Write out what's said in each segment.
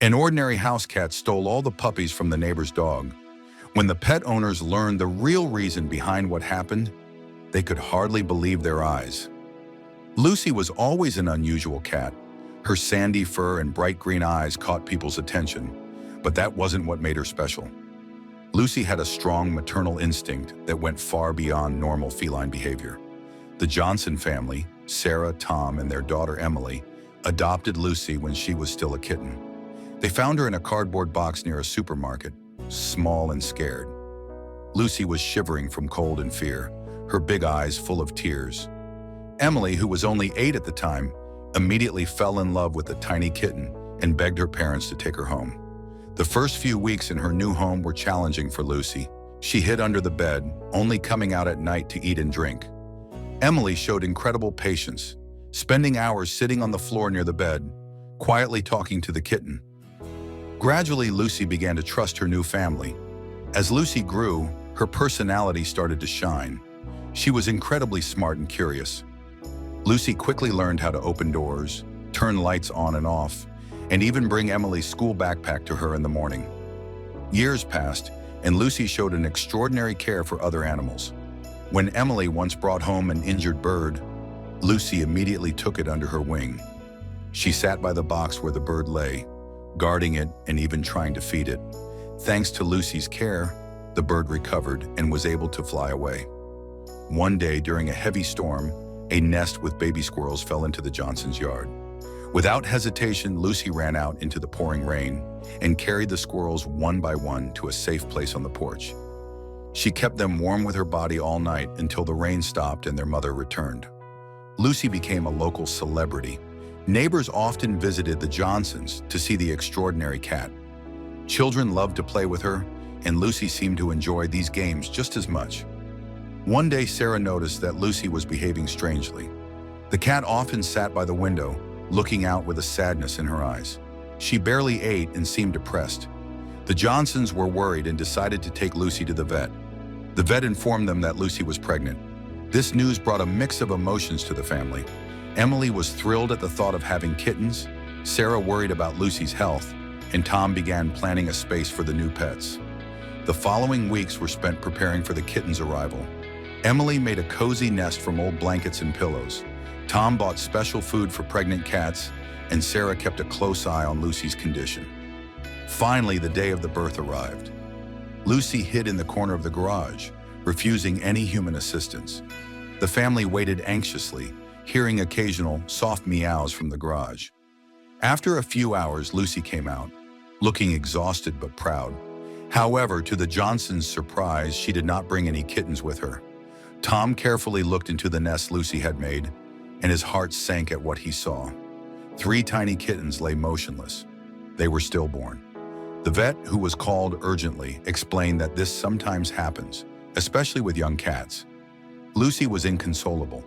An ordinary house cat stole all the puppies from the neighbor's dog. When the pet owners learned the real reason behind what happened, they could hardly believe their eyes. Lucy was always an unusual cat. Her sandy fur and bright green eyes caught people's attention, but that wasn't what made her special. Lucy had a strong maternal instinct that went far beyond normal feline behavior. The Johnson family, Sarah, Tom, and their daughter Emily, adopted Lucy when she was still a kitten. They found her in a cardboard box near a supermarket, small and scared. Lucy was shivering from cold and fear, her big eyes full of tears. Emily, who was only 8 at the time, immediately fell in love with the tiny kitten and begged her parents to take her home. The first few weeks in her new home were challenging for Lucy. She hid under the bed, only coming out at night to eat and drink. Emily showed incredible patience, spending hours sitting on the floor near the bed, quietly talking to the kitten. Gradually, Lucy began to trust her new family. As Lucy grew, her personality started to shine. She was incredibly smart and curious. Lucy quickly learned how to open doors, turn lights on and off, and even bring Emily's school backpack to her in the morning. Years passed, and Lucy showed an extraordinary care for other animals. When Emily once brought home an injured bird, Lucy immediately took it under her wing. She sat by the box where the bird lay, guarding it and even trying to feed it. Thanks to Lucy's care, the bird recovered and was able to fly away. One day during a heavy storm, a nest with baby squirrels fell into the Johnsons' yard. Without hesitation, Lucy ran out into the pouring rain and carried the squirrels one by one to a safe place on the porch. She kept them warm with her body all night until the rain stopped and their mother returned. Lucy became a local celebrity. Neighbors often visited the Johnsons to see the extraordinary cat. Children loved to play with her, and Lucy seemed to enjoy these games just as much. One day, Sarah noticed that Lucy was behaving strangely. The cat often sat by the window, looking out with a sadness in her eyes. She barely ate and seemed depressed. The Johnsons were worried and decided to take Lucy to the vet. The vet informed them that Lucy was pregnant. This news brought a mix of emotions to the family. Emily was thrilled at the thought of having kittens, Sarah worried about Lucy's health, and Tom began planning a space for the new pets. The following weeks were spent preparing for the kittens' arrival. Emily made a cozy nest from old blankets and pillows. Tom bought special food for pregnant cats, and Sarah kept a close eye on Lucy's condition. Finally, the day of the birth arrived. Lucy hid in the corner of the garage, refusing any human assistance. The family waited anxiously, hearing occasional soft meows from the garage. After a few hours, Lucy came out, looking exhausted but proud. However, to the Johnsons' surprise, she did not bring any kittens with her. Tom carefully looked into the nest Lucy had made, and his heart sank at what he saw. 3 tiny kittens lay motionless. They were stillborn. The vet, who was called urgently, explained that this sometimes happens, especially with young cats. Lucy was inconsolable.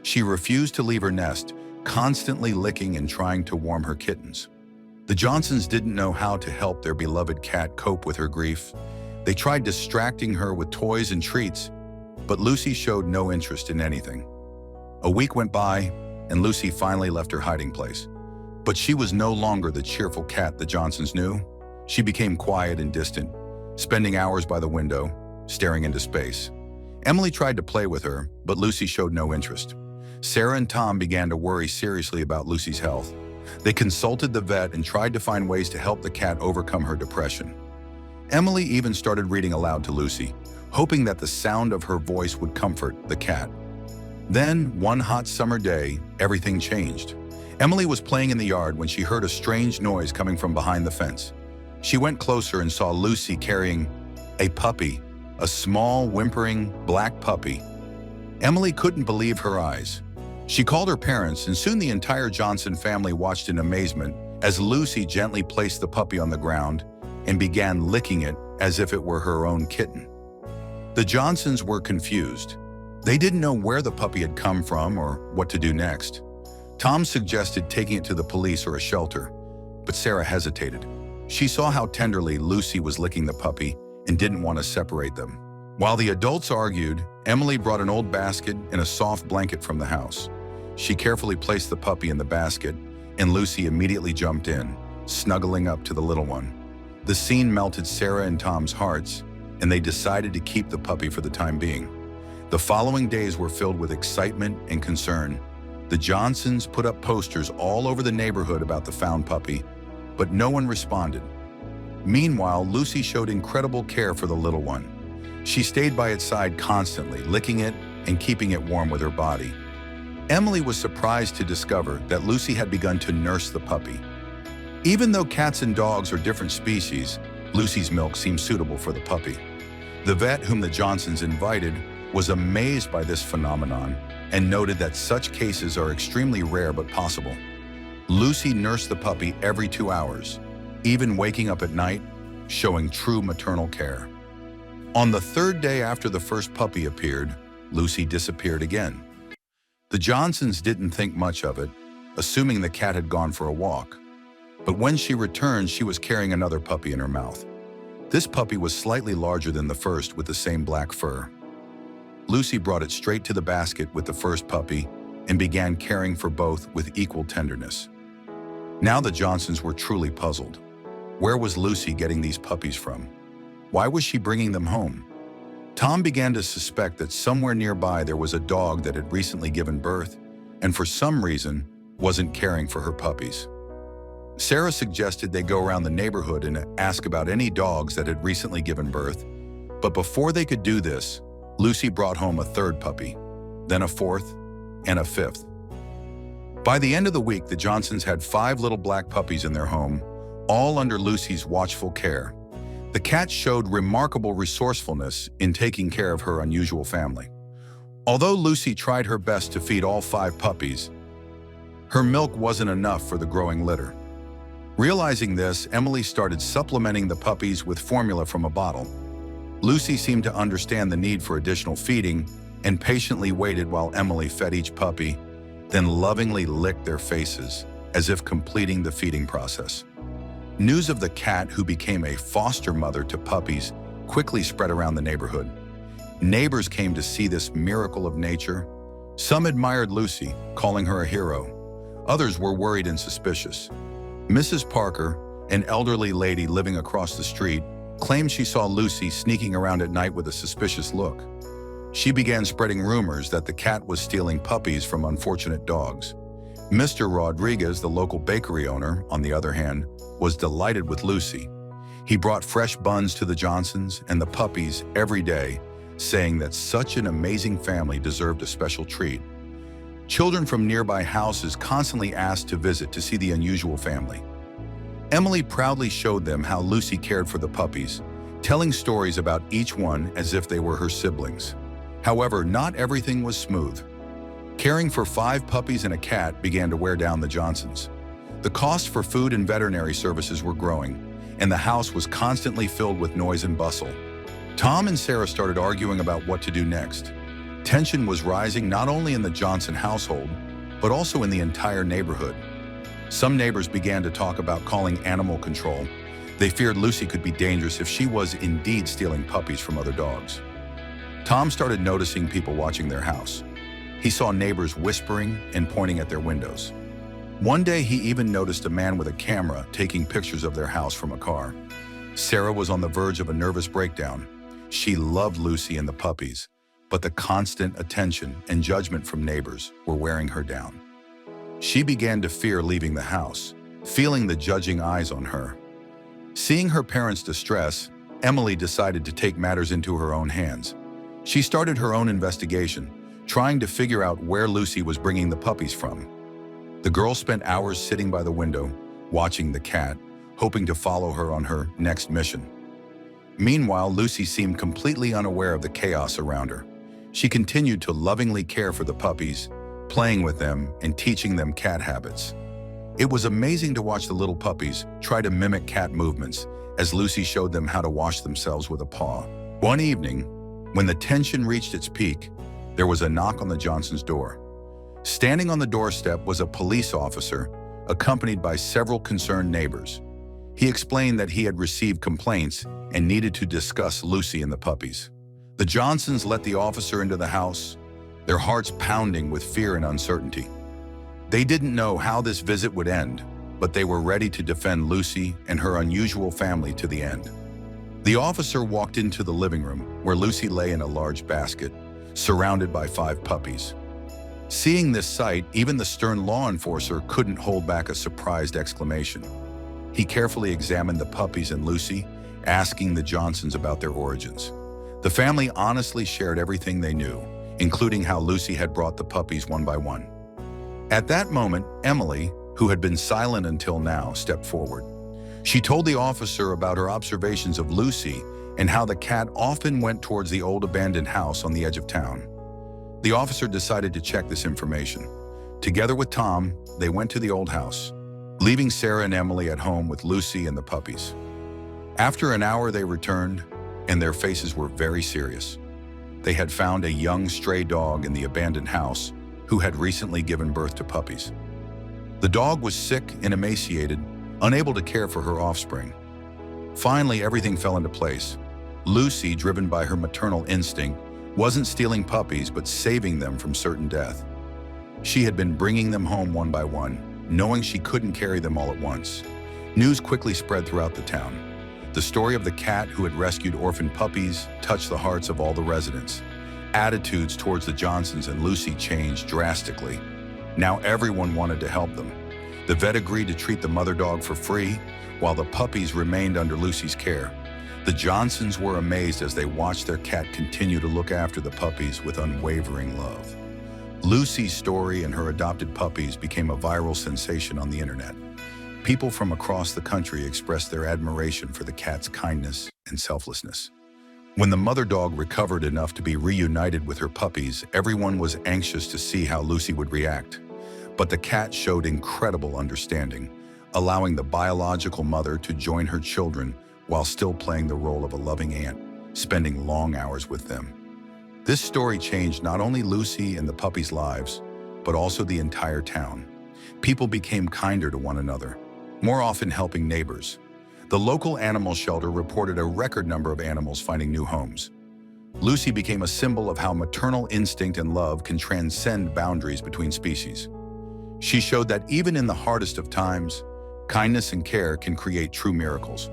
She refused to leave her nest, constantly licking and trying to warm her kittens. The Johnsons didn't know how to help their beloved cat cope with her grief. They tried distracting her with toys and treats, but Lucy showed no interest in anything. A week went by, and Lucy finally left her hiding place. But she was no longer the cheerful cat the Johnsons knew. She became quiet and distant, spending hours by the window, staring into space. Emily tried to play with her, but Lucy showed no interest. Sarah and Tom began to worry seriously about Lucy's health. They consulted the vet and tried to find ways to help the cat overcome her depression. Emily even started reading aloud to Lucy, hoping that the sound of her voice would comfort the cat. Then, one hot summer day, everything changed. Emily was playing in the yard when she heard a strange noise coming from behind the fence. She went closer and saw Lucy carrying a puppy, a small, whimpering, black puppy. Emily couldn't believe her eyes. She called her parents, and soon the entire Johnson family watched in amazement as Lucy gently placed the puppy on the ground and began licking it as if it were her own kitten. The Johnsons were confused. They didn't know where the puppy had come from or what to do next. Tom suggested taking it to the police or a shelter, but Sarah hesitated. She saw how tenderly Lucy was licking the puppy and didn't want to separate them. While the adults argued, Emily brought an old basket and a soft blanket from the house. She carefully placed the puppy in the basket, and Lucy immediately jumped in, snuggling up to the little one. The scene melted Sarah and Tom's hearts, and they decided to keep the puppy for the time being. The following days were filled with excitement and concern. The Johnsons put up posters all over the neighborhood about the found puppy, but no one responded. Meanwhile, Lucy showed incredible care for the little one. She stayed by its side constantly, licking it and keeping it warm with her body. Emily was surprised to discover that Lucy had begun to nurse the puppy. Even though cats and dogs are different species, Lucy's milk seemed suitable for the puppy. The vet whom the Johnsons invited was amazed by this phenomenon and noted that such cases are extremely rare but possible. Lucy nursed the puppy every 2 hours, even waking up at night, showing true maternal care. On the third day after the first puppy appeared, Lucy disappeared again. The Johnsons didn't think much of it, assuming the cat had gone for a walk. But when she returned, she was carrying another puppy in her mouth. This puppy was slightly larger than the first with the same black fur. Lucy brought it straight to the basket with the first puppy and began caring for both with equal tenderness. Now the Johnsons were truly puzzled. Where was Lucy getting these puppies from? Why was she bringing them home? Tom began to suspect that somewhere nearby there was a dog that had recently given birth and for some reason wasn't caring for her puppies. Sarah suggested they go around the neighborhood and ask about any dogs that had recently given birth, but before they could do this, Lucy brought home a third puppy, then a fourth, and a fifth. By the end of the week, the Johnsons had 5 little black puppies in their home, all under Lucy's watchful care. The cat showed remarkable resourcefulness in taking care of her unusual family. Although Lucy tried her best to feed all 5 puppies, her milk wasn't enough for the growing litter. Realizing this, Emily started supplementing the puppies with formula from a bottle. Lucy seemed to understand the need for additional feeding and patiently waited while Emily fed each puppy, then lovingly licked their faces, as if completing the feeding process. News of the cat, who became a foster mother to puppies, quickly spread around the neighborhood. Neighbors came to see this miracle of nature. Some admired Lucy, calling her a hero. Others were worried and suspicious. Mrs. Parker, an elderly lady living across the street, claimed she saw Lucy sneaking around at night with a suspicious look. She began spreading rumors that the cat was stealing puppies from unfortunate dogs. Mr. Rodriguez, the local bakery owner, on the other hand, was delighted with Lucy. He brought fresh buns to the Johnsons and the puppies every day, saying that such an amazing family deserved a special treat. Children from nearby houses constantly asked to visit to see the unusual family. Emily proudly showed them how Lucy cared for the puppies, telling stories about each one as if they were her siblings. However, not everything was smooth. Caring for 5 puppies and a cat began to wear down the Johnsons. The cost for food and veterinary services were growing, and the house was constantly filled with noise and bustle. Tom and Sarah started arguing about what to do next. Tension was rising not only in the Johnson household, but also in the entire neighborhood. Some neighbors began to talk about calling animal control. They feared Lucy could be dangerous if she was indeed stealing puppies from other dogs. Tom started noticing people watching their house. He saw neighbors whispering and pointing at their windows. One day, he even noticed a man with a camera taking pictures of their house from a car. Sarah was on the verge of a nervous breakdown. She loved Lucy and the puppies, but the constant attention and judgment from neighbors were wearing her down. She began to fear leaving the house, feeling the judging eyes on her. Seeing her parents' distress, Emily decided to take matters into her own hands. She started her own investigation, trying to figure out where Lucy was bringing the puppies from. The girl spent hours sitting by the window, watching the cat, hoping to follow her on her next mission. Meanwhile, Lucy seemed completely unaware of the chaos around her. She continued to lovingly care for the puppies, playing with them and teaching them cat habits. It was amazing to watch the little puppies try to mimic cat movements as Lucy showed them how to wash themselves with a paw. One evening, when the tension reached its peak, there was a knock on the Johnsons' door. Standing on the doorstep was a police officer, accompanied by several concerned neighbors. He explained that he had received complaints and needed to discuss Lucy and the puppies. The Johnsons let the officer into the house, their hearts pounding with fear and uncertainty. They didn't know how this visit would end, but they were ready to defend Lucy and her unusual family to the end. The officer walked into the living room, where Lucy lay in a large basket, surrounded by 5 puppies. Seeing this sight, even the stern law enforcer couldn't hold back a surprised exclamation. He carefully examined the puppies and Lucy, asking the Johnsons about their origins. The family honestly shared everything they knew, including how Lucy had brought the puppies one by one. At that moment, Emily, who had been silent until now, stepped forward. She told the officer about her observations of Lucy and how the cat often went towards the old abandoned house on the edge of town. The officer decided to check this information. Together with Tom, they went to the old house, leaving Sarah and Emily at home with Lucy and the puppies. After an hour, they returned, and their faces were very serious. They had found a young stray dog in the abandoned house who had recently given birth to puppies. The dog was sick and emaciated, unable to care for her offspring. Finally, everything fell into place. Lucy, driven by her maternal instinct, wasn't stealing puppies but saving them from certain death. She had been bringing them home one by one, knowing she couldn't carry them all at once. News quickly spread throughout the town. The story of the cat who had rescued orphan puppies touched the hearts of all the residents. Attitudes towards the Johnsons and Lucy changed drastically. Now everyone wanted to help them. The vet agreed to treat the mother dog for free, while the puppies remained under Lucy's care. The Johnsons were amazed as they watched their cat continue to look after the puppies with unwavering love. Lucy's story and her adopted puppies became a viral sensation on the internet. People from across the country expressed their admiration for the cat's kindness and selflessness. When the mother dog recovered enough to be reunited with her puppies, everyone was anxious to see how Lucy would react. But the cat showed incredible understanding, allowing the biological mother to join her children while still playing the role of a loving aunt, spending long hours with them. This story changed not only Lucy and the puppies' lives, but also the entire town. People became kinder to one another, more often helping neighbors. The local animal shelter reported a record number of animals finding new homes. Lucy became a symbol of how maternal instinct and love can transcend boundaries between species. She showed that even in the hardest of times, kindness and care can create true miracles.